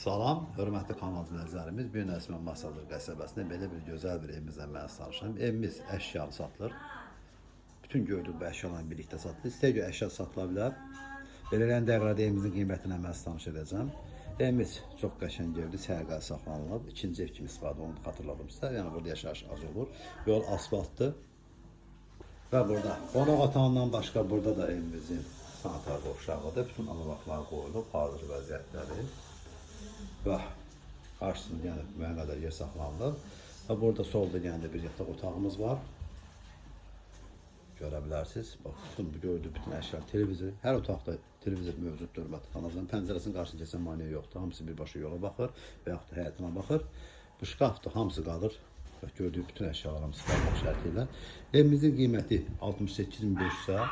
Salam, hörmətli kanal izləyicilərimiz. Bir gün Əsmən Masaldır qəsəbəsində belə bir gözəl bir evimizdən mən tanışam. Evimiz əşyalı satılır. Bütün gördüyük bu əşyalarla birlikdə satılır. İstəyə görə əşya satıla bilər. Belirlən dəqiqələrdə evimizin qiymətinə mən tanış edəcəm. Evimiz çox qəşəng evdir, sərqəli saxlanılıb. İkinci ev kimi istifadə olundu, xatırladım sizə. Yəni burada yaşayış az olur. Yol asfaltdır. Və burada qonaq otağından başqa burada da evimizin sanitar qovşağıdır. Bütün anavaqlar qoyulub, hazır vəziyyətləri. Və qarşısında yəni müəyyən qədər yer saxlanılır. Və burada solda yəni bir yataq otağımız var. Görə bilərsiniz. Bax, bütün bu gördüyünüz bütün əşyalar, televizor, hər otaqda televizor mövcuddur. Kanalın pəncərəsinin qarşısında keçən maneə yoxdur. Hamısı birbaşa yola baxır və yaxud da həyatına baxır. Bu şkaf da hamısı qalır. Bax, gördüyünüz bütün əşyalar hamısı qalmaq şərti ilə. Evimizin qiyməti 68.500-ə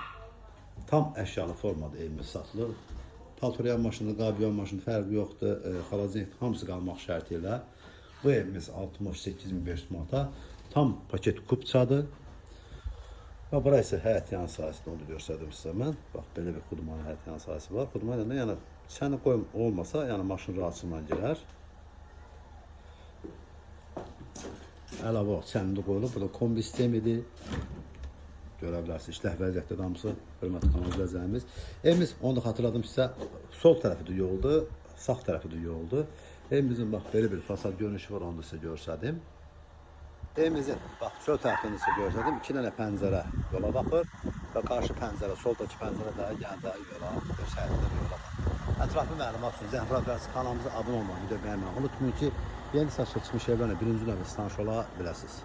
tam əşyalı formada evimiz satılır. Paltoryam maşını, qabiyan maşını fərqi yoxdur. Xalazinlik hamısı qalmaq şərti ilə. Bu evimiz 68.500 manata tam paket kupçadır. Və bura isə həyət yan sahəsində onu göstərdim sizə mən. Bax, belə bir xudmanın həyət yan sahəsi var. Xudman ilə yəni çəni qoyum olmasa, yəni maşın rahatsızlığından girər. Əlavə o çənində qoyulub. Burada kombi sistemidir. Görə bilərsiniz, işləh vəziyyətdə hamısı, hörmətli kanal izləyicilərimiz. Evimiz, onu da xatırladım sizə, sol tərəfi də yoldur, sağ tərəfi də yoldur. Evimizin bax, belə bir fasad görünüşü var, onu da sizə göstərdim. Evimizin, bax, çöl tərəfini sizə göstərdim. 2 dənə pəncərə yola baxır və qarşı pəncərə, soldakı pəncərə də gəldə yola, göstərilir yola baxır. Ətraflı məlumat üçün Zəhra Bəs kanalımıza abunə olmağı, video bəyənməyi unutmayın ki, yeni saçda çıxmış evlərlə birinci növbəsi tanış ola biləsiniz.